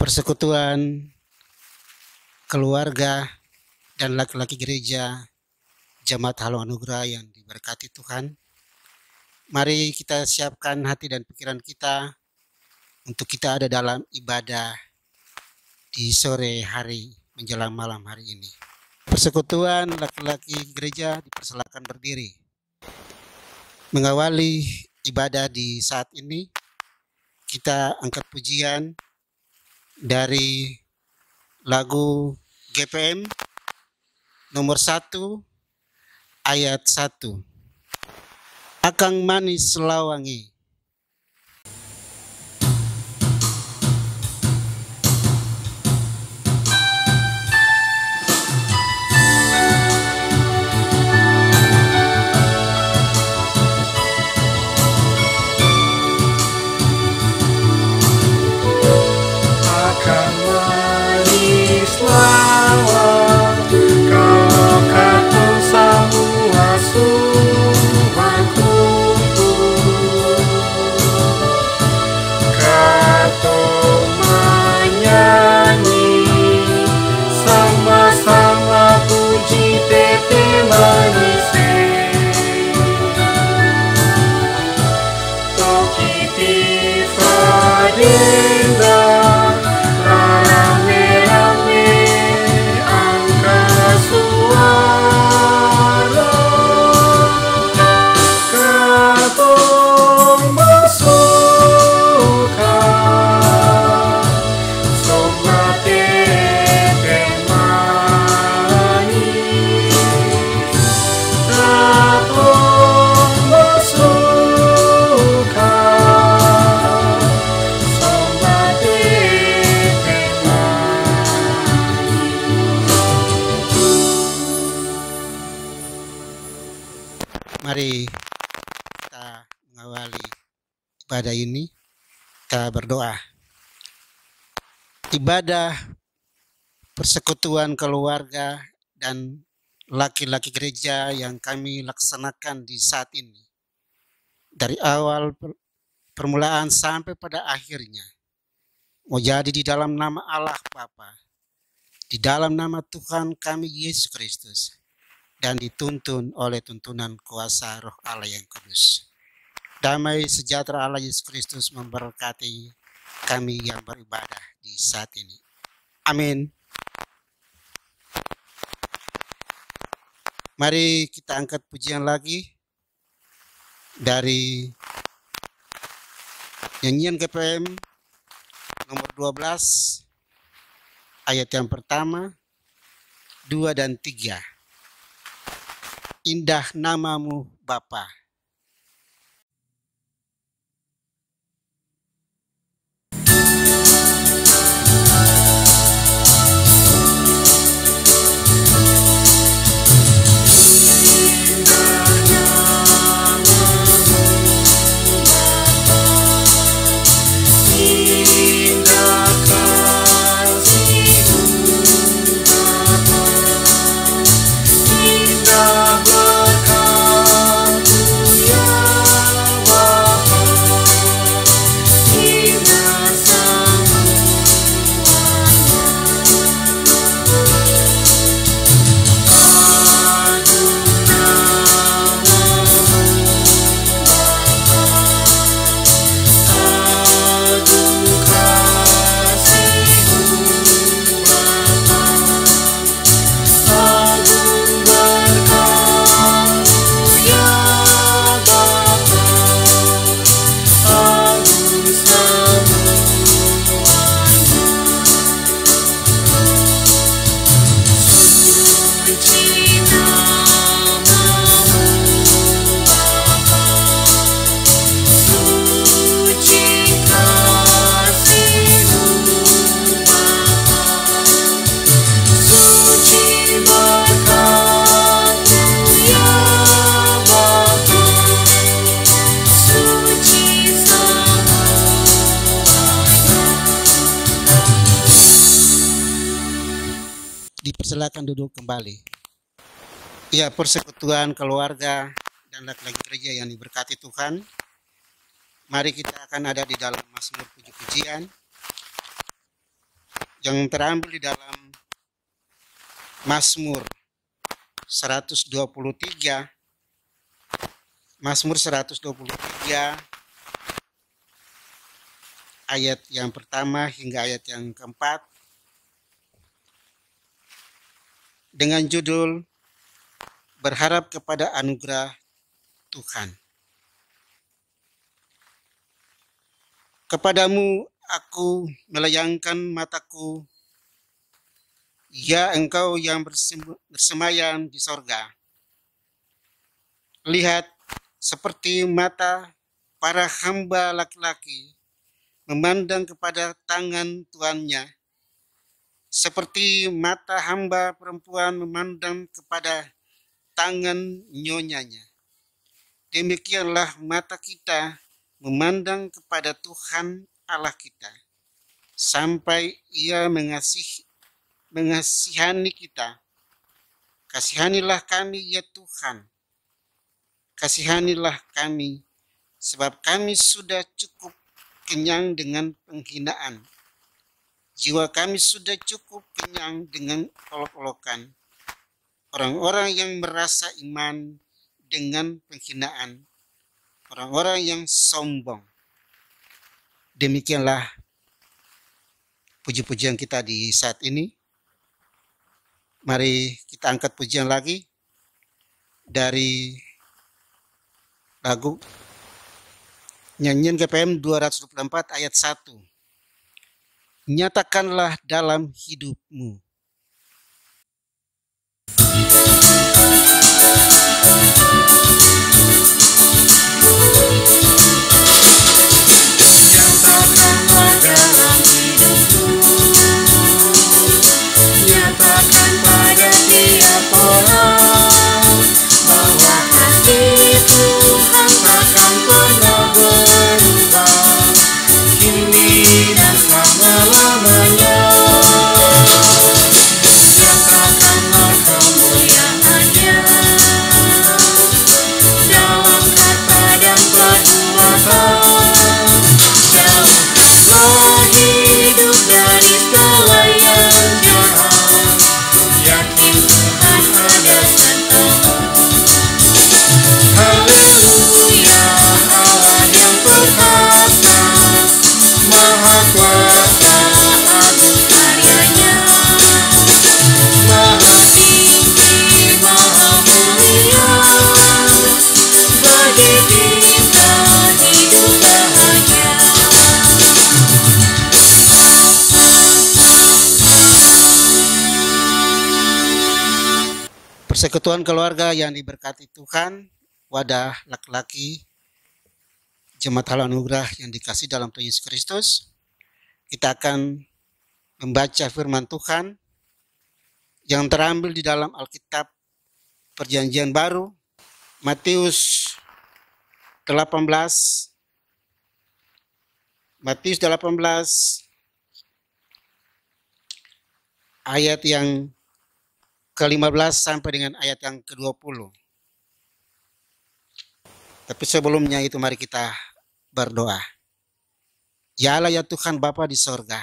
persekutuan keluarga dan laki-laki gereja Jemaat Halong Anugerah yang diberkati Tuhan. Mari kita siapkan hati dan pikiran kita untuk kita ada dalam ibadah di sore hari menjelang malam hari ini. Persekutuan laki-laki gereja dipersilakan berdiri. Mengawali ibadah di saat ini, kita angkat pujian dari lagu GPM nomor 1 ayat 1. Akang manis selawangi. Akang manis lawang, kalau katong samua sumaku, katong menyanyi sama-sama puji tete manis toki tifadenda. Mari kita mengawali ibadah ini, kita berdoa. Ibadah persekutuan keluarga dan laki-laki gereja yang kami laksanakan di saat ini, dari awal permulaan sampai pada akhirnya, mau jadi di dalam nama Allah Bapa, di dalam nama Tuhan kami Yesus Kristus, dan dituntun oleh tuntunan kuasa Roh Allah yang kudus. Damai sejahtera Allah Yesus Kristus memberkati kami yang beribadah di saat ini. Amin. Mari kita angkat pujian lagi dari nyanyian GPM nomor 12 ayat yang pertama, 2 dan 3. Indah namamu Bapa. Dipersilakan duduk kembali. Ya, persekutuan keluarga dan laki-laki gereja yang diberkati Tuhan. Mari kita akan ada di dalam Mazmur puji-pujian yang terambil di dalam Mazmur 123. Mazmur 123 ayat yang pertama hingga ayat yang keempat dengan judul Berharap kepada Anugerah Tuhan. Kepadamu aku melayangkan mataku, ya Engkau yang bersemayam di sorga. Lihat, seperti mata para hamba laki-laki memandang kepada tangan tuannya, seperti mata hamba perempuan memandang kepada tangan nyonyanya. Demikianlah mata kita memandang kepada Tuhan Allah kita, sampai Ia mengasihani kita. Kasihanilah kami ya Tuhan, kasihanilah kami, sebab kami sudah cukup kenyang dengan penghinaan. Jiwa kami sudah cukup kenyang dengan olok-olokan. Orang-orang yang merasa iman dengan penghinaan, orang-orang yang sombong. Demikianlah puji-pujian kita di saat ini. Mari kita angkat pujian lagi dari lagu nyanyian GPM 224 ayat 1. Nyatakanlah dalam hidupmu. Nyatakanlah dalam hidupmu, nyatakan pada tiap orang bahwa hati Tuhan takkan pernah berubah, kini dan selama-lamanya. Nyatakanlah kemuliaan-Nya dalam kata dan perbuatan. Jauhkanlah hidup dari segala yang jahat, yakin Tuhan ada sertamu. Haleluya, Allah yang perkasa, Maha kuasa, agung karyanya, Maha tinggi, Maha mulia, bagi kita hidup bahagia. Persekutuan keluarga yang diberkati Tuhan, wadah laki-laki Jemaat Halo Anugerah yang dikasih dalam Tuhan Yesus Kristus, kita akan membaca firman Tuhan yang terambil di dalam Alkitab Perjanjian Baru, Matius 18 ayat yang ke-15 sampai dengan ayat yang ke-20. Tapi sebelumnya itu mari kita berdoa. Ya Allah ya Tuhan Bapa di sorga,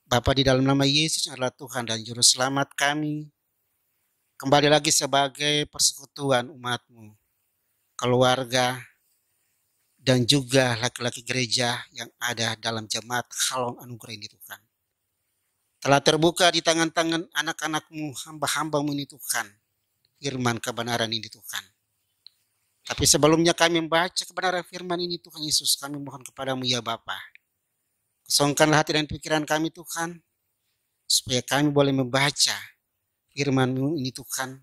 Bapa di dalam nama Yesus adalah Tuhan dan Juru Selamat kami, kembali lagi sebagai persekutuan umat-Mu, keluarga, dan juga laki-laki gereja yang ada dalam jemaat Halo Anugerah ini Tuhan. Telah terbuka di tangan-tangan anak-anak-Mu, hamba-hamba-Mu ini Tuhan, firman kebenaran ini Tuhan. Tapi sebelumnya kami membaca kebenaran firman ini Tuhan Yesus, kami mohon kepadamu ya Bapa. Kosongkanlah hati dan pikiran kami Tuhan, supaya kami boleh membaca firman-Mu ini Tuhan.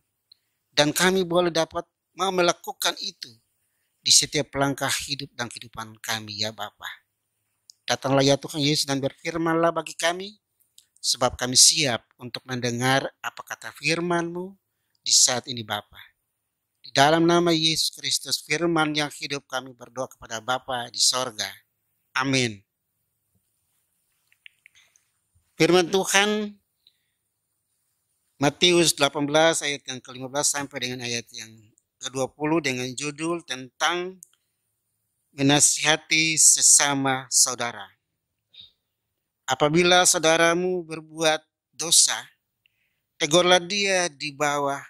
Dan kami boleh dapat mau melakukan itu di setiap langkah hidup dan kehidupan kami ya Bapa. Datanglah ya Tuhan Yesus dan berfirmanlah bagi kami, sebab kami siap untuk mendengar apa kata firman-Mu di saat ini Bapa. Di dalam nama Yesus Kristus, firman yang hidup, kami berdoa kepada Bapa di sorga. Amin. Firman Tuhan Matius 18 ayat yang ke-15 sampai dengan ayat yang ke-20 dengan judul tentang menasihati sesama saudara. Apabila saudaramu berbuat dosa, tegurlah dia di bawah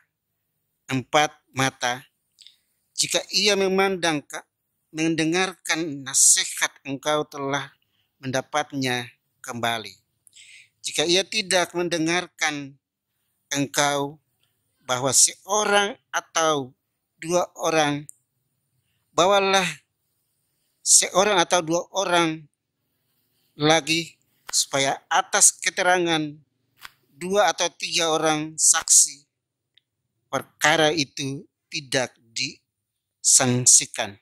4 mata. Jika ia mendengarkan nasihat, engkau telah mendapatnya kembali. Jika ia tidak mendengarkan engkau, bahwa seorang atau 2 orang, bawalah seorang atau 2 orang lagi, supaya atas keterangan 2 atau 3 orang saksi perkara itu tidak disangsikan.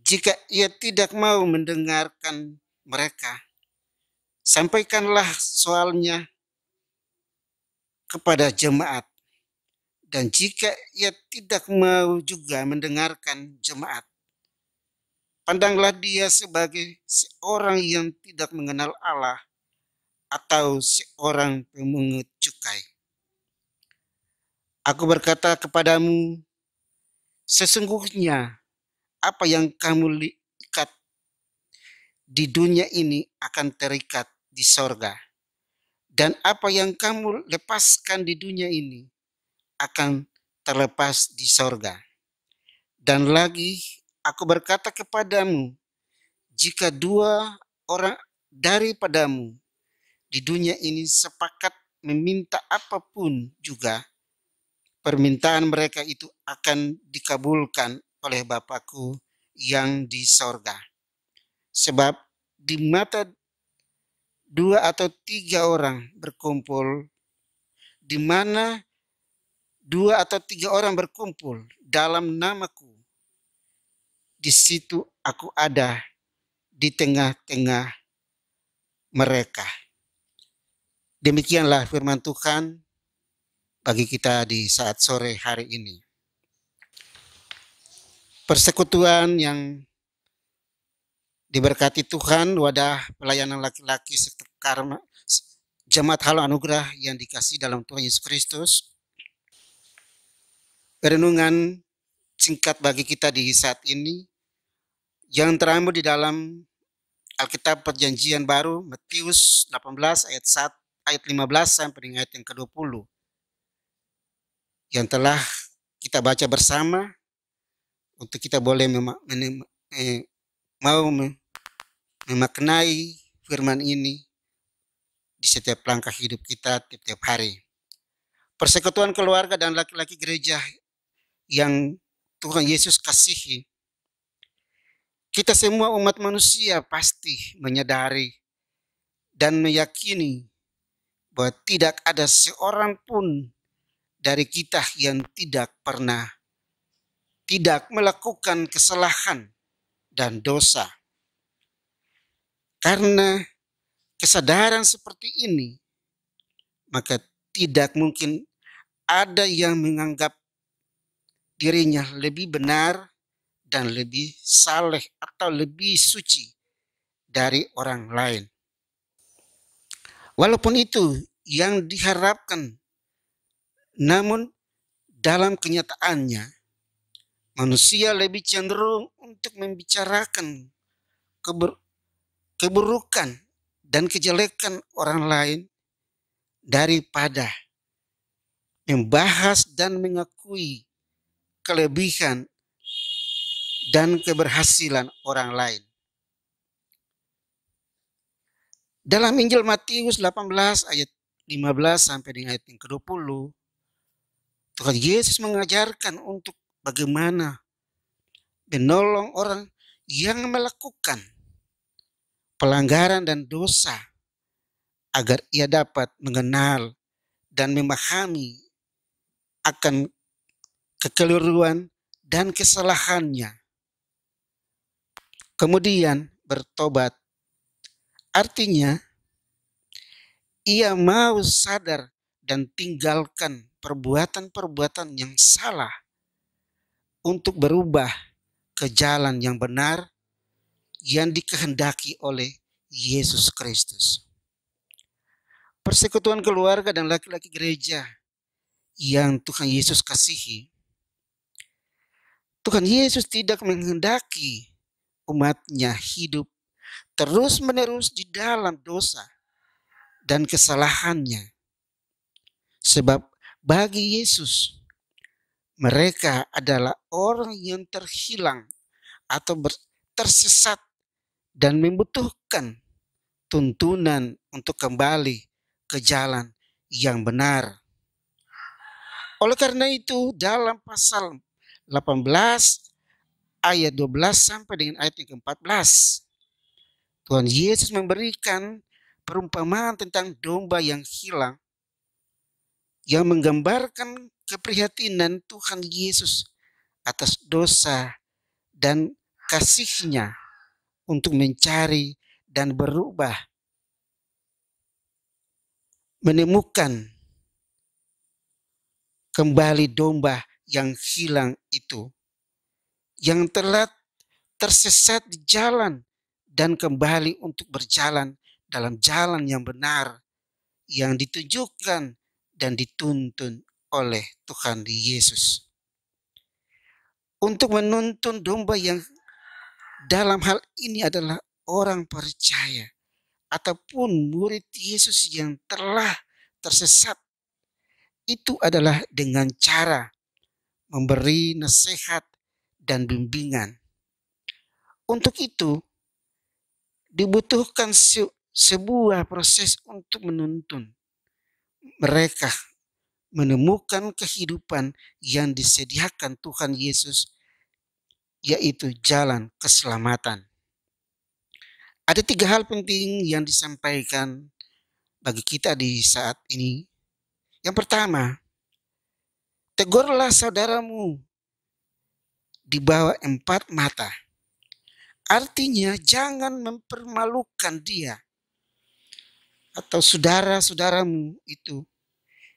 Jika ia tidak mau mendengarkan mereka, sampaikanlah soalnya kepada jemaat. Dan jika ia tidak mau juga mendengarkan jemaat, pandanglah dia sebagai seorang yang tidak mengenal Allah atau seorang pemungut cukai. Aku berkata kepadamu, sesungguhnya apa yang kamu ikat di dunia ini akan terikat di sorga. Dan apa yang kamu lepaskan di dunia ini akan terlepas di sorga. Dan lagi aku berkata kepadamu, jika 2 orang daripadamu di dunia ini sepakat meminta apapun juga, permintaan mereka itu akan dikabulkan oleh Bapakku yang di sorga. Sebab di mata 2 atau 3 orang berkumpul, di mana 2 atau 3 orang berkumpul dalam namaku, di situ aku ada di tengah-tengah mereka. Demikianlah firman Tuhan bagi kita di saat sore hari ini. Persekutuan yang diberkati Tuhan, wadah pelayanan laki-laki serta karma Jemaat Halo Anugerah yang dikasih dalam Tuhan Yesus Kristus. Renungan singkat bagi kita di saat ini yang terambil di dalam Alkitab Perjanjian Baru, Matius 18 ayat 15 sampai dengan ayat yang ke-20. Yang telah kita baca bersama untuk kita boleh memaknai firman ini di setiap langkah hidup kita tiap-tiap hari. Persekutuan keluarga dan laki-laki gereja yang Tuhan Yesus kasihi, kita semua umat manusia pasti menyadari dan meyakini bahwa tidak ada seorang pun dari kita yang tidak melakukan kesalahan dan dosa. Karena kesadaran seperti ini, maka tidak mungkin ada yang menganggap dirinya lebih benar dan lebih saleh atau lebih suci dari orang lain. Walaupun itu yang diharapkan, namun dalam kenyataannya manusia lebih cenderung untuk membicarakan keburukan dan kejelekan orang lain daripada membahas dan mengakui kelebihan dan keberhasilan orang lain. Dalam Injil Matius 18 ayat 15 sampai dengan ayat yang ke-20, Tuhan Yesus mengajarkan untuk bagaimana menolong orang yang melakukan pelanggaran dan dosa agar ia dapat mengenal dan memahami akan kekeliruan dan kesalahannya. Kemudian bertobat. Artinya, ia mau sadar dan tinggalkan perbuatan-perbuatan yang salah untuk berubah ke jalan yang benar yang dikehendaki oleh Yesus Kristus. Persekutuan keluarga dan laki-laki gereja yang Tuhan Yesus kasihi, Tuhan Yesus tidak menghendaki umatnya hidup terus-menerus di dalam dosa dan kesalahannya. Sebab bagi Yesus, mereka adalah orang yang terhilang atau tersesat dan membutuhkan tuntunan untuk kembali ke jalan yang benar. Oleh karena itu, dalam pasal 18 ayat 12 sampai dengan ayat yang ke-14, Tuhan Yesus memberikan perumpamaan tentang domba yang hilang yang menggambarkan keprihatinan Tuhan Yesus atas dosa dan kasih-Nya untuk mencari dan berubah, menemukan kembali domba yang hilang itu, yang telah tersesat di jalan dan kembali untuk berjalan dalam jalan yang benar yang ditunjukkan dan dituntun oleh Tuhan Yesus. Untuk menuntun domba yang dalam hal ini adalah orang percaya ataupun murid Yesus yang telah tersesat, itu adalah dengan cara memberi nasihat dan bimbingan. Untuk itu dibutuhkan sebuah proses untuk menuntun mereka menemukan kehidupan yang disediakan Tuhan Yesus, yaitu jalan keselamatan. Ada 3 hal penting yang disampaikan bagi kita di saat ini. Yang pertama, tegurlah saudaramu di bawah 4 mata. Artinya jangan mempermalukan dia atau saudara-saudaramu itu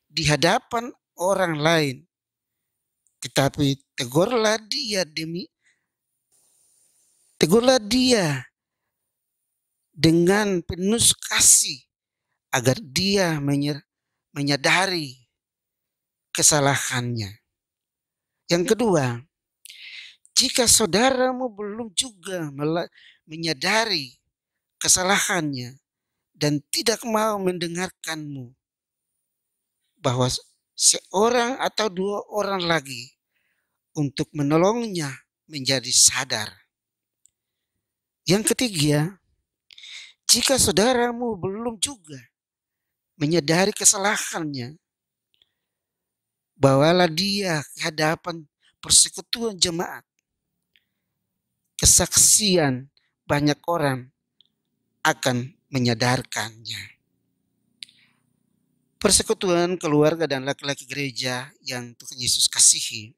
di hadapan orang lain. Tetapi tegurlah dia dengan penuh kasih agar dia menyadari kesalahannya. Yang kedua, jika saudaramu belum juga menyadari kesalahannya dan tidak mau mendengarkanmu, bahwa seorang atau 2 orang lagi untuk menolongnya menjadi sadar. Yang ketiga, jika saudaramu belum juga menyadari kesalahannya, bawalah dia ke hadapan persekutuan jemaat. Kesaksian banyak orang akan menyadarkannya. Persekutuan keluarga dan laki-laki gereja yang Tuhan Yesus kasihi.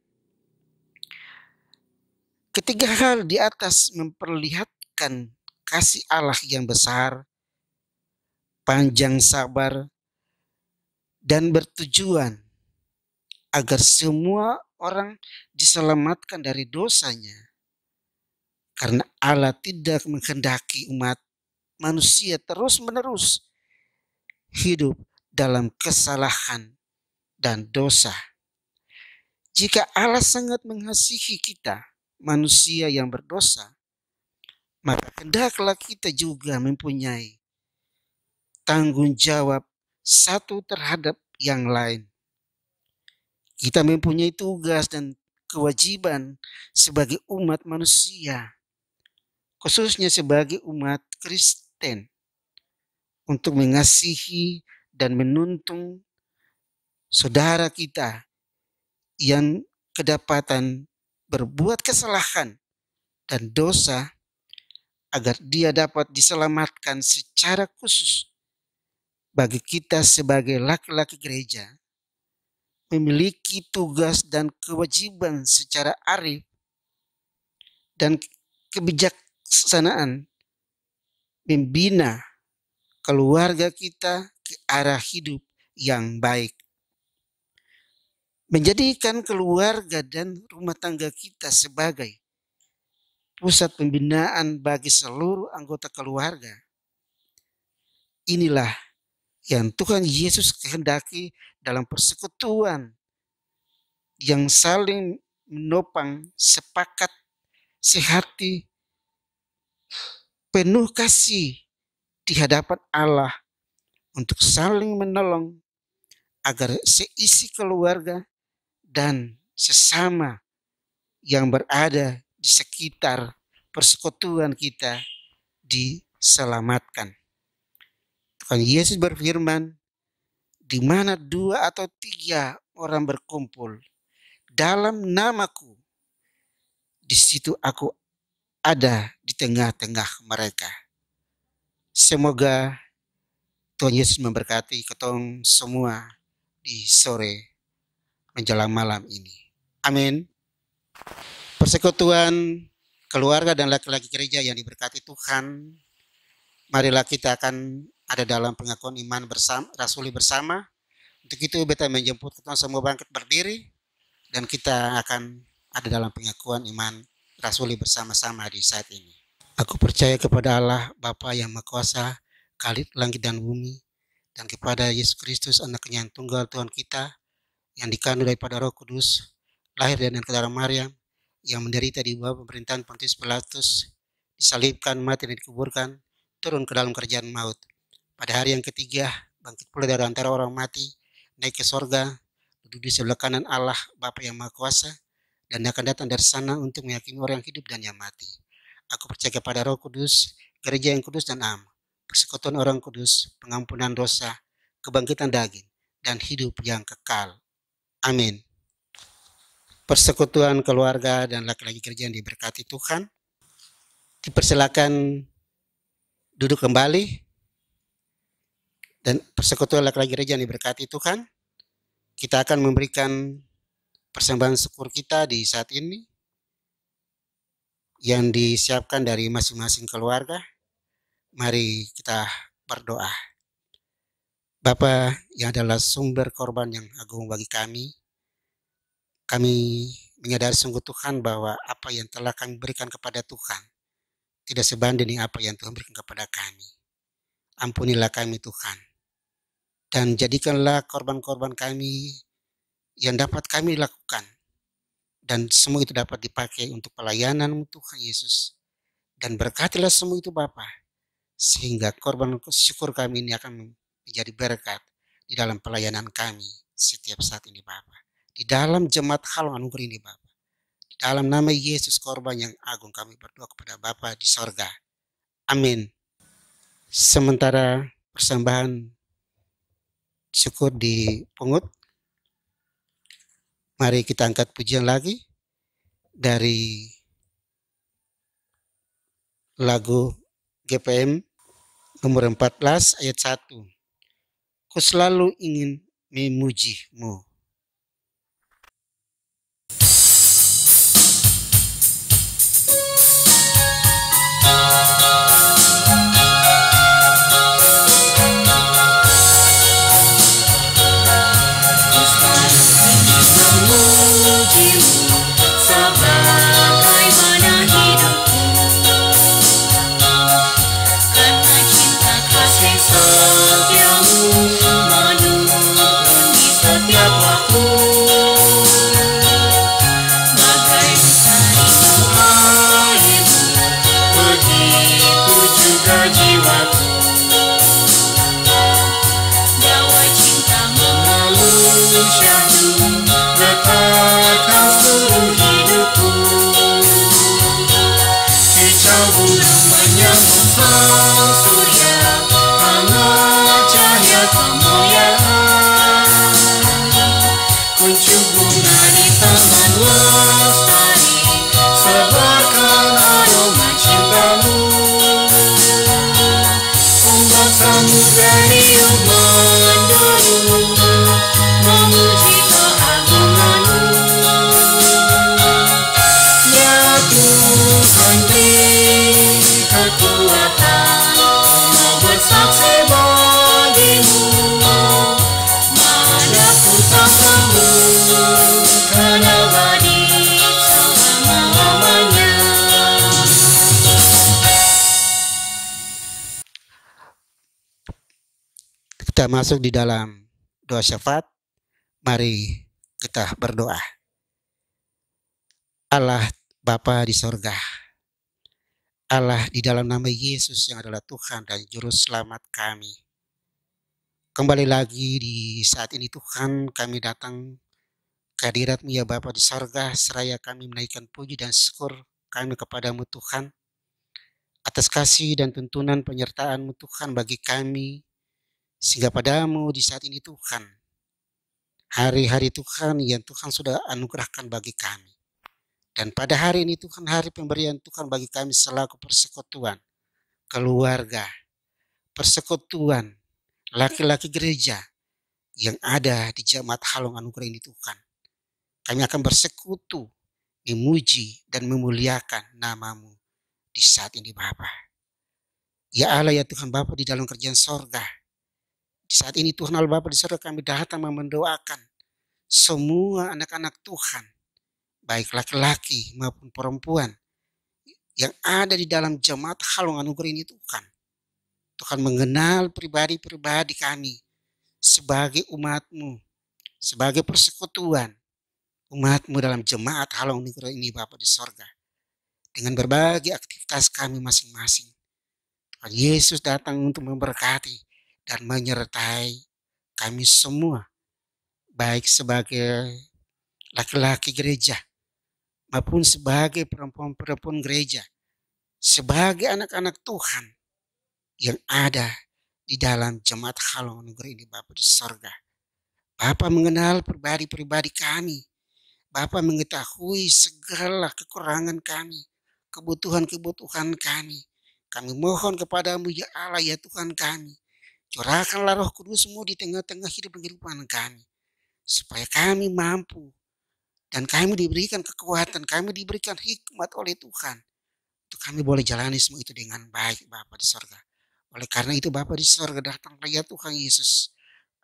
Ketiga hal di atas memperlihatkan kasih Allah yang besar, panjang sabar, dan bertujuan agar semua orang diselamatkan dari dosanya. Karena Allah tidak menghendaki umat manusia terus-menerus hidup dalam kesalahan dan dosa. Jika Allah sangat mengasihi kita, manusia yang berdosa, maka hendaklah kita juga mempunyai tanggung jawab satu terhadap yang lain. Kita mempunyai tugas dan kewajiban sebagai umat manusia, khususnya sebagai umat Kristen, untuk mengasihi dan menuntun saudara kita yang kedapatan berbuat kesalahan dan dosa agar dia dapat diselamatkan secara khusus. Bagi kita sebagai laki-laki gereja, memiliki tugas dan kewajiban secara arif dan kebijaksanaan membina keluarga kita ke arah hidup yang baik. Menjadikan keluarga dan rumah tangga kita sebagai pusat pembinaan bagi seluruh anggota keluarga. Inilah yang Tuhan Yesus kehendaki dalam persekutuan yang saling menopang, sepakat, sehati, penuh kasih di hadapan Allah untuk saling menolong agar seisi keluarga dan sesama yang berada di sekitar persekutuan kita diselamatkan. Tuhan Yesus berfirman, di mana 2 atau 3 orang berkumpul dalam namaku, di situ aku ada di tengah-tengah mereka. Semoga Tuhan Yesus memberkati ketong semua di sore menjelang malam ini. Amin. Persekutuan keluarga dan laki-laki gereja yang diberkati Tuhan, marilah kita akan ada dalam pengakuan iman bersama, rasuli bersama. Untuk itu beta menjemput kita semua bangkit berdiri dan kita akan ada dalam pengakuan iman rasuli bersama-sama di saat ini. Aku percaya kepada Allah Bapa yang Maha Kuasa, Khalid langit dan bumi, dan kepada Yesus Kristus anaknya yang tunggal Tuhan kita, yang dikandung daripada Roh Kudus, lahir dari darah Maryam, yang menderita di bawah pemerintahan Pontius Pilatus, disalibkan, mati dan dikuburkan, turun ke dalam kerajaan maut. Pada hari yang ketiga, bangkit pula dari antara orang mati, naik ke sorga, duduk di sebelah kanan Allah Bapa yang Maha Kuasa, dan akan datang dari sana untuk meyakini orang yang hidup dan yang mati. Aku percaya kepada Roh Kudus, gereja yang kudus dan am, persekutuan orang kudus, pengampunan dosa, kebangkitan daging, dan hidup yang kekal. Amin. Persekutuan keluarga dan laki-laki gereja yang diberkati Tuhan, dipersilakan duduk kembali. Dan persekutuan laki-laki gereja yang diberkati Tuhan, kita akan memberikan persembahan syukur kita di saat ini yang disiapkan dari masing-masing keluarga. Mari kita berdoa. Bapa yang adalah sumber korban yang agung bagi kami menyadari sungguh Tuhan bahwa apa yang telah kami berikan kepada Tuhan tidak sebanding dengan apa yang Tuhan berikan kepada kami. Ampunilah kami Tuhan, dan jadikanlah korban-korban kami yang dapat kami lakukan, dan semua itu dapat dipakai untuk pelayanan Tuhan Yesus. Dan berkatilah semua itu Bapa, sehingga korban syukur kami ini akan menjadi berkat di dalam pelayanan kami setiap saat ini Bapa. Di dalam jemaat Halong Anugerah ini Bapa, di dalam nama Yesus korban yang agung kami berdoa kepada Bapa di sorga. Amin. Sementara persembahan syukur dipungut, mari kita angkat pujian lagi dari lagu GPM nomor 14 ayat 1. Ku selalu ingin memuji-Mu. Kita masuk di dalam doa syafaat. Mari kita berdoa. Allah Bapa di sorga, Allah, di dalam nama Yesus yang adalah Tuhan dan Juru Selamat kami. Kembali lagi di saat ini Tuhan, kami datang ke hadirat-Mu ya Bapa di sorga, seraya kami menaikkan puji dan syukur kami kepadamu Tuhan, atas kasih dan tuntunan penyertaan-Mu Tuhan bagi kami, sehingga padamu di saat ini Tuhan, hari-hari Tuhan yang Tuhan sudah anugerahkan bagi kami. Dan pada hari ini Tuhan, hari pemberian Tuhan bagi kami selaku persekutuan, keluarga, persekutuan, laki-laki gereja yang ada di Jemaat Halong Anugerah ini Tuhan. Kami akan bersekutu, memuji dan memuliakan nama-Mu di saat ini Bapa. Ya Allah ya Tuhan Bapa di dalam kerjaan sorga. Di saat ini Tuhan Allah Bapa di sorga kami datang mendoakan semua anak-anak Tuhan, baik laki-laki maupun perempuan yang ada di dalam Jemaat Halong Anugerah ini Tuhan. Tuhan mengenal pribadi-pribadi kami sebagai umat-Mu, sebagai persekutuan umat-Mu dalam Jemaat Halong Anugerah ini Bapa di sorga. Dengan berbagai aktivitas kami masing-masing, Tuhan Yesus datang untuk memberkati dan menyertai kami semua, baik sebagai laki-laki gereja maupun sebagai perempuan-perempuan gereja, sebagai anak-anak Tuhan yang ada di dalam Jemaat Halong Anugerah ini Bapa di sorga. Bapa mengenal pribadi-pribadi kami. Bapa mengetahui segala kekurangan kami, kebutuhan-kebutuhan kami. Kami mohon kepadamu ya Allah ya Tuhan kami. Curahkanlah Roh Kudus-Mu di tengah-tengah hidup kehidupan kami. Supaya kami mampu dan kami diberikan kekuatan, kami diberikan hikmat oleh Tuhan. Untuk kami boleh jalani semua itu dengan baik Bapa di sorga. Oleh karena itu Bapa di sorga, datanglah ya Tuhan Yesus.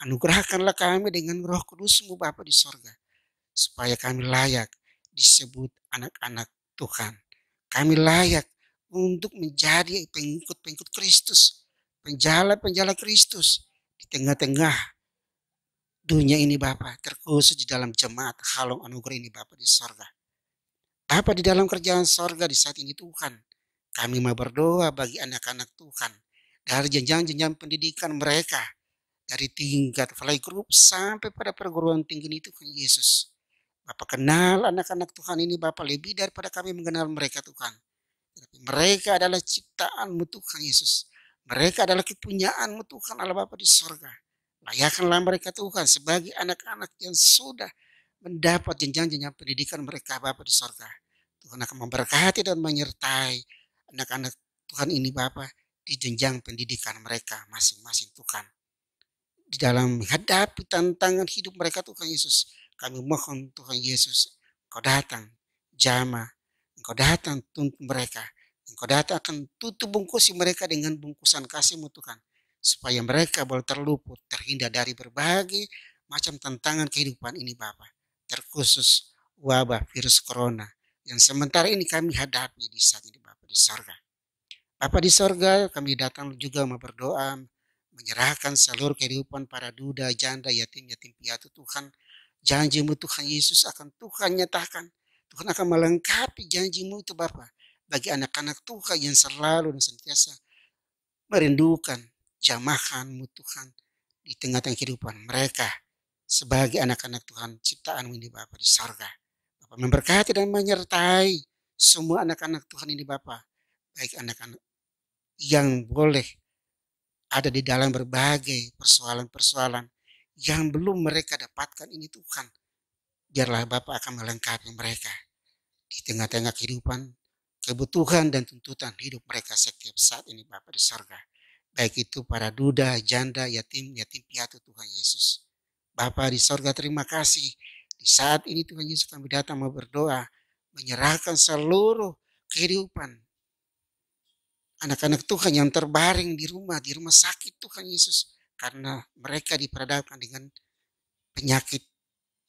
Anugerahkanlah kami dengan Roh Kudus-Mu Bapa di sorga. Supaya kami layak disebut anak-anak Tuhan. Kami layak untuk menjadi pengikut-pengikut Kristus. Penjala-penjala Kristus di tengah-tengah dunia ini Bapa. Terkhusus di dalam Jemaat Halong Anugerah ini Bapa di sorga. Bapa di dalam kerjaan sorga di saat ini Tuhan. Kami mau berdoa bagi anak-anak Tuhan. Dari jenjang-jenjang pendidikan mereka. Dari tingkat playgroup sampai pada perguruan tinggi ini Tuhan Yesus. Bapak kenal anak-anak Tuhan ini Bapak lebih daripada kami mengenal mereka Tuhan. Mereka adalah ciptaan-Mu Tuhan Yesus. Mereka adalah kepunyaan-Mu Tuhan Allah Bapa di sorga. Layakkanlah mereka Tuhan sebagai anak-anak yang sudah mendapat jenjang-jenjang pendidikan mereka Bapa di sorga. Tuhan akan memberkati dan menyertai anak-anak Tuhan ini Bapa di jenjang pendidikan mereka masing-masing Tuhan. Di dalam menghadapi tantangan hidup mereka Tuhan Yesus. Kami mohon Tuhan Yesus, Engkau datang, jamah, Engkau datang tuntun mereka. Engkau datang akan tutup bungkusi mereka dengan bungkusan kasih-Mu Tuhan. Supaya mereka boleh terluput, terhindar dari berbagai macam tantangan kehidupan ini Bapa. Terkhusus wabah virus corona yang sementara ini kami hadapi di saat ini Bapa di sorga. Bapa di sorga, kami datang juga mau berdoa, menyerahkan seluruh kehidupan para duda, janda, yatim piatu Tuhan. Janji-Mu Tuhan Yesus akan Tuhan nyatakan. Tuhan akan melengkapi janji-Mu itu Bapa. Bagi anak-anak Tuhan yang selalu dan senantiasa merindukan jamahan-Mu Tuhan. Di tengah-tengah kehidupan mereka. Sebagai anak-anak Tuhan ciptaan-Mu ini Bapa di sorga. Bapa memberkati dan menyertai semua anak-anak Tuhan ini Bapa. Baik anak-anak yang boleh ada di dalam berbagai persoalan-persoalan yang belum mereka dapatkan ini Tuhan. Biarlah Bapa akan melengkapi mereka di tengah-tengah kehidupan, kebutuhan dan tuntutan hidup mereka setiap saat ini Bapa di sorga. Baik itu para duda, janda, yatim piatu Tuhan Yesus. Bapa di sorga terima kasih. Di saat ini Tuhan Yesus kami datang mau berdoa, menyerahkan seluruh kehidupan anak-anak Tuhan yang terbaring di rumah sakit Tuhan Yesus. Karena mereka diperhadapkan dengan penyakit.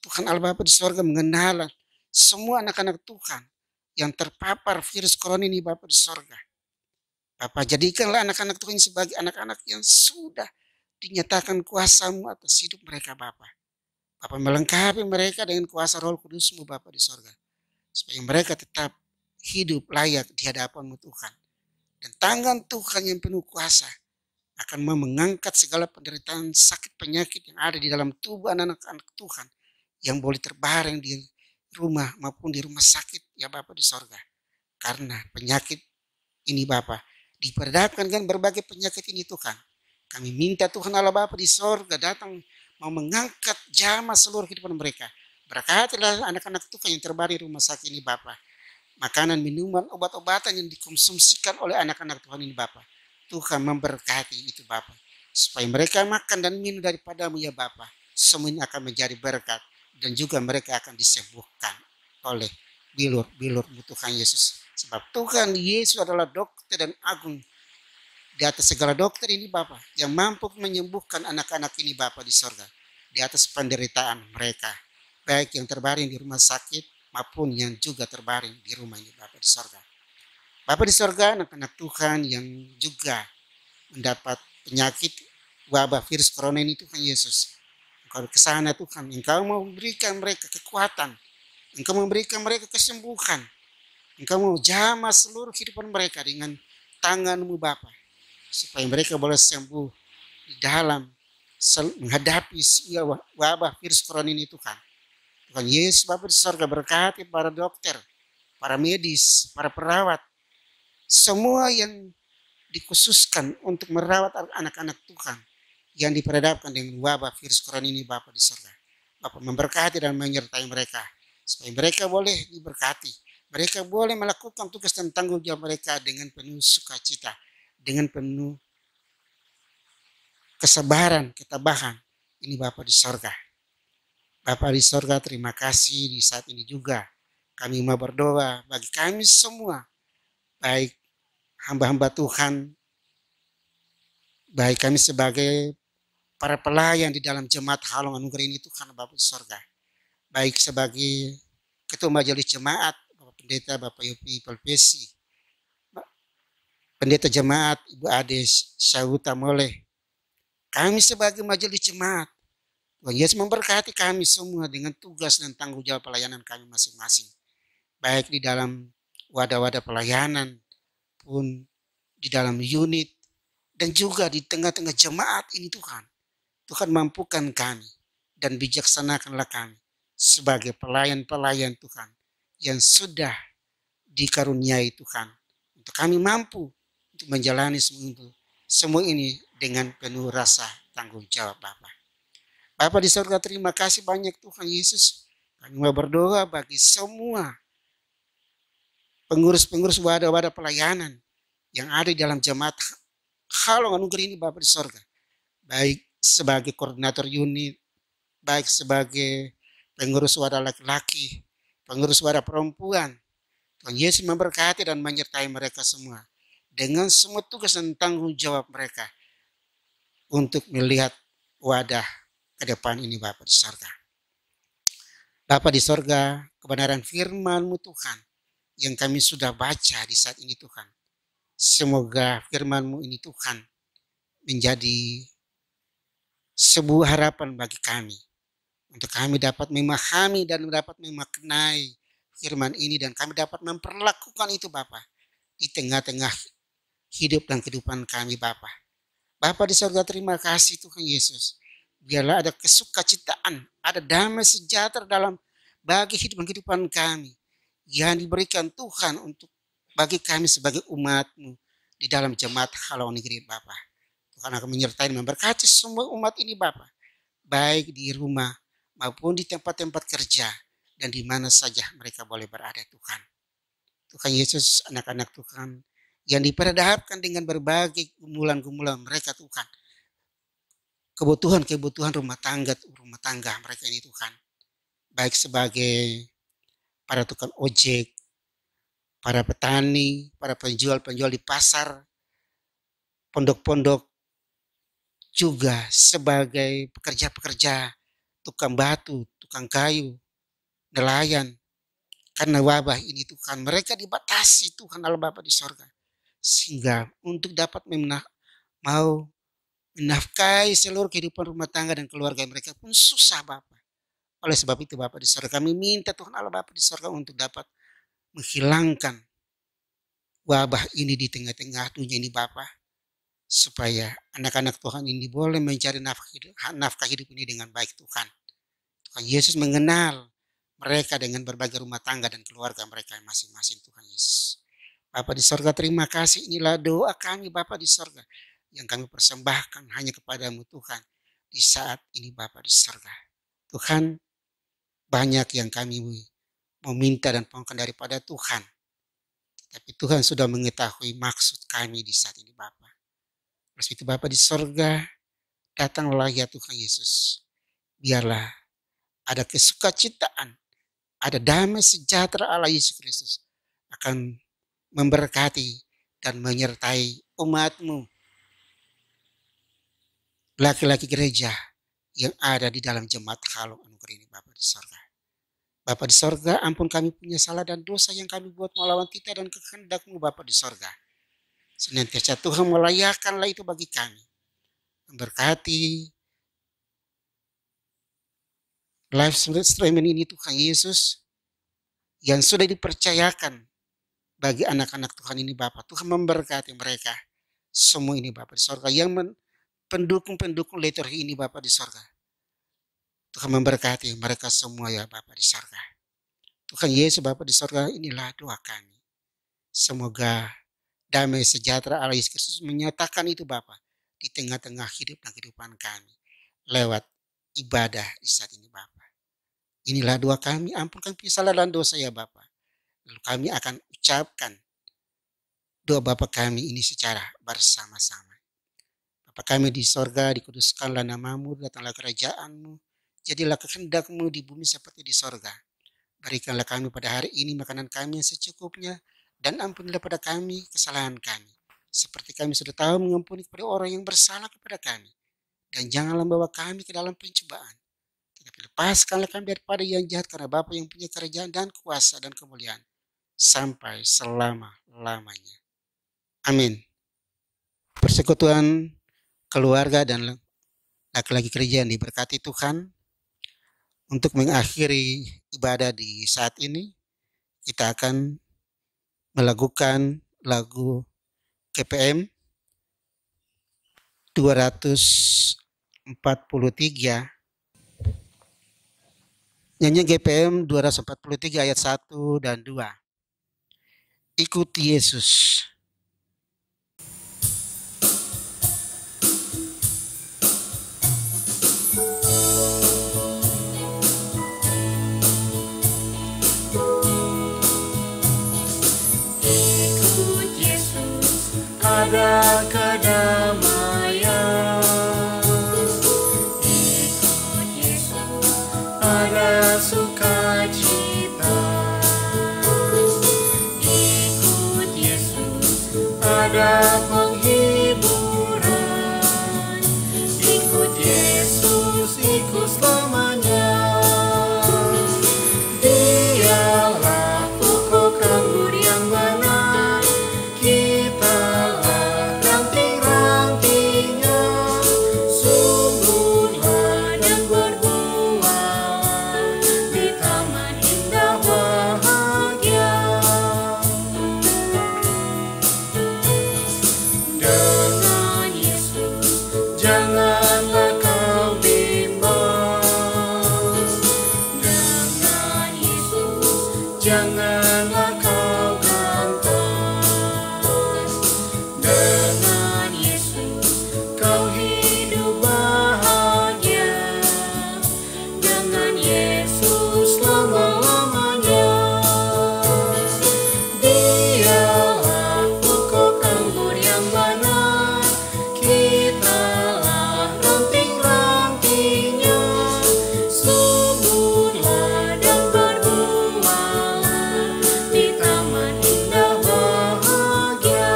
Tuhan Allah Bapa di sorga mengenal semua anak-anak Tuhan yang terpapar virus corona ini Bapa di sorga. Bapa jadikanlah anak-anak Tuhan sebagai anak-anak yang sudah dinyatakan kuasa-Mu atas hidup mereka Bapa. Bapa melengkapi mereka dengan kuasa Roh Kudus-Mu Bapa di sorga. Supaya mereka tetap hidup layak di hadapan-Mu Tuhan. Dan tangan Tuhan yang penuh kuasa akan mengangkat segala penderitaan sakit penyakit yang ada di dalam tubuh anak-anak Tuhan yang boleh terbaring di rumah maupun di rumah sakit ya Bapa di sorga. Karena penyakit ini Bapa diperhadapkan dengan berbagai penyakit ini Tuhan. Kami minta Tuhan Allah Bapa di sorga datang mau mengangkat jamah seluruh kehidupan mereka. Berkatilah anak-anak Tuhan yang terbaring di rumah sakit ini Bapa. Makanan, minuman, obat-obatan yang dikonsumsikan oleh anak-anak Tuhan ini Bapa. Tuhan memberkati itu Bapa. Supaya mereka makan dan minum daripadamu ya Bapa. Semua ini akan menjadi berkat. Dan juga mereka akan disembuhkan oleh bilur-bilur Tuhan Yesus. Sebab Tuhan Yesus adalah dokter dan agung di atas segala dokter ini Bapa. Yang mampu menyembuhkan anak-anak ini Bapa di sorga. Di atas penderitaan mereka. Baik yang terbaring di rumah sakit maupun yang juga terbaring di rumah ini Bapa di sorga. Bapa di sorga, anak-anak Tuhan yang juga mendapat penyakit wabah virus corona ini Tuhan Yesus. Engkau ke sana Tuhan, Engkau mau memberikan mereka kekuatan, Engkau memberikan mereka kesembuhan, Engkau mau jamah seluruh kehidupan mereka dengan tangan-Mu Bapa, supaya mereka boleh sembuh di dalam menghadapi wabah virus corona ini Tuhan. Tuhan Yesus Bapa di sorga berkati para dokter, para medis, para perawat, semua yang dikhususkan untuk merawat anak-anak Tuhan yang diperhadapkan dengan wabah virus corona ini Bapa di sorga. Bapa memberkati dan menyertai mereka supaya mereka boleh diberkati. Mereka boleh melakukan tugas dan tanggung jawab mereka dengan penuh sukacita, dengan penuh kesabaran, ketabahan. Ini Bapa di sorga. Bapa di sorga, terima kasih di saat ini juga kami mau berdoa bagi kami semua, baik hamba-hamba Tuhan, baik kami sebagai para pelayan di dalam jemaat Halong Anugerah ini Tuhan Bapa di sorga. Baik sebagai Ketua Majelis Jemaat, Bapak Pendeta Bapak Yopi Pelpesi, Pendeta Jemaat Ibu Ade Syauta Moleh. Kami sebagai Majelis Jemaat, Tuhan Yesus memberkati kami semua dengan tugas dan tanggung jawab pelayanan kami masing-masing. Baik di dalam wadah-wadah pelayanan pun di dalam unit dan juga di tengah-tengah jemaat ini Tuhan. Tuhan mampukan kami dan bijaksanakanlah kami sebagai pelayan-pelayan Tuhan yang sudah dikaruniai Tuhan. Untuk kami mampu untuk menjalani semua ini dengan penuh rasa tanggung jawab Bapa. Bapa di surga, terima kasih banyak Tuhan Yesus. Kami mau berdoa bagi semua pengurus-pengurus wadah-wadah pelayanan yang ada di dalam jemaat Halong Anugerah ini Bapa di surga. Baik sebagai koordinator unit, baik sebagai pengurus wadah laki-laki, pengurus wadah perempuan. Tuhan Yesus memberkati dan menyertai mereka semua dengan semua tugas dan tanggung jawab mereka untuk melihat wadah ke depan ini Bapa di sorga. Bapa di sorga, kebenaran firman-Mu Tuhan yang kami sudah baca di saat ini Tuhan. Semoga firman-Mu ini Tuhan menjadi sebuah harapan bagi kami. Untuk kami dapat memahami dan dapat memaknai firman ini dan kami dapat memperlakukan itu Bapa di tengah-tengah hidup dan kehidupan kami Bapa. Bapa di surga, terima kasih Tuhan Yesus. Biarlah ada kesukacitaan, ada damai sejahtera dalam bagi kehidupan kami yang diberikan Tuhan untuk bagi kami sebagai umat-Mu di dalam jemaat Halong Negeri Bapa. Tuhan akan menyertai dan memberkati semua umat ini Bapa, baik di rumah maupun di tempat-tempat kerja dan di mana saja mereka boleh berada Tuhan. Tuhan Yesus, anak-anak Tuhan yang diperhadapkan dengan berbagai gumulan-gumulan mereka Tuhan. Kebutuhan rumah tangga mereka ini Tuhan. Baik sebagai para tukang ojek, para petani, para penjual-penjual di pasar, pondok-pondok, juga sebagai pekerja-pekerja, tukang batu, tukang kayu, nelayan. Karena wabah ini Tuhan, mereka dibatasi Tuhan Allah Bapa di sorga. Sehingga untuk dapat mau menafkahi seluruh kehidupan rumah tangga dan keluarga mereka pun susah Bapa. Oleh sebab itu Bapa di sorga, kami minta Tuhan Allah Bapa di sorga untuk dapat menghilangkan wabah ini di tengah-tengah dunia ini Bapa, supaya anak-anak Tuhan ini boleh mencari nafkah hidup ini dengan baik Tuhan. Tuhan Yesus mengenal mereka dengan berbagai rumah tangga dan keluarga mereka masing-masing Tuhan Yesus. Bapa di sorga, terima kasih, inilah doa kami Bapa di sorga, yang kami persembahkan hanya kepadamu Tuhan di saat ini Bapa di sorga. Tuhan, banyak yang kami meminta dan mohonkan daripada Tuhan, tapi Tuhan sudah mengetahui maksud kami di saat ini Bapa. Oleh itu Bapa di sorga, datanglah ya Tuhan Yesus, biarlah ada kesukacitaan, ada damai sejahtera Allah Yesus Kristus akan memberkati dan menyertai umat-Mu, laki-laki gereja yang ada di dalam jemaat Halom Anugerah ini Bapa di sorga. Bapa di sorga, ampun kami punya salah dan dosa yang kami buat melawan titah dan kehendak-Mu Bapa di sorga. Senantiasa Tuhan melayakkanlah itu bagi kami, memberkati live streaming ini Tuhan Yesus, yang sudah dipercayakan bagi anak-anak Tuhan ini Bapa. Tuhan memberkati mereka semua ini Bapa di sorga, yang pendukung-pendukung liturgi ini Bapa di sorga. Tuhan memberkati mereka semua ya Bapa di sorga. Tuhan Yesus Bapa di sorga, inilah doa kami. Semoga damai sejahtera Allah Yesus Kristus menyatakan itu Bapa di tengah-tengah hidup dan kehidupan kami lewat ibadah di saat ini Bapa. Inilah doa kami, ampunkan kesalahan dan dosa ya Bapa. Lalu kami akan ucapkan doa Bapa kami ini secara bersama-sama. Bapa kami di sorga, dikuduskanlah namamu, datanglah kerajaan-Mu, jadilah kehendak-Mu di bumi seperti di sorga. Berikanlah kami pada hari ini makanan kami yang secukupnya, dan ampunilah pada kami kesalahan kami, seperti kami sudah tahu mengampuni kepada orang yang bersalah kepada kami. Dan janganlah membawa kami ke dalam pencobaan, tetapi lepaskanlah kami daripada yang jahat, karena Bapa yang punya kerajaan dan kuasa dan kemuliaan sampai selama-lamanya. Amin. Persekutuan keluarga dan laki-laki gereja yang diberkati Tuhan, untuk mengakhiri ibadah di saat ini, kita akan melakukan lagu GPM 243, nyanyi GPM 243 ayat 1 dan 2. Ikuti Yesus. Ikut Yesus, ada kedamaian. Ikut Yesus, ada sukacita. Ikut Yesus, ada penghiburan. Ikut Yesus, ikut selamanya. Dialah pokok anggur yang benar, kitalah ranting-rantingnya. Sungguhlah dan berbuah di taman indah bahagia. Dengan Yesus janganlah kau bimbang. Dengan Yesus janganlah kau gantas. Dengan Yesus kau hidup bahagia. Dengan Yesus selama-lamanya. Dialah pokok anggur yang benar, kitalah ranting-rantingnya. Suburlah dan berbuah di taman indah bahagia.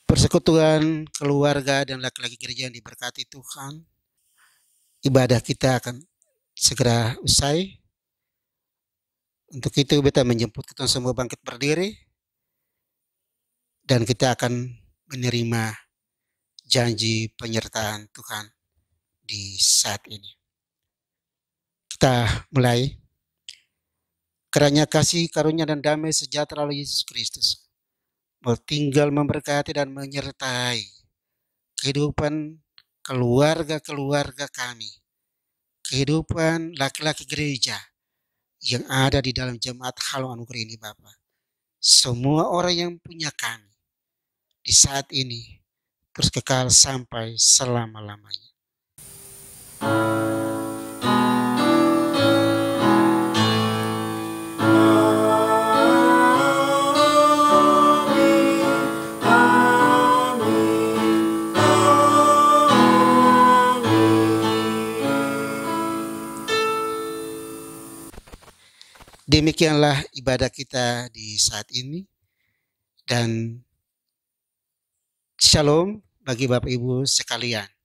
Persekutuan keluarga dan laki-laki gereja yang diberkati Tuhan, ibadah kita akan segera usai. Untuk itu kita menjemput kita semua bangkit berdiri, dan kita akan menerima janji penyertaan Tuhan di saat ini. Kita mulai. Kiranya kasih karunia dan damai sejahtera oleh Yesus Kristus tinggal memberkati dan menyertai kehidupan keluarga-keluarga kami, kehidupan laki-laki gereja yang ada di dalam jemaat Halong Anugerah ini, Bapak. Semua orang yang punya kami di saat ini terus kekal sampai selama-lamanya. Demikianlah ibadah kita di saat ini, dan shalom bagi Bapak Ibu sekalian.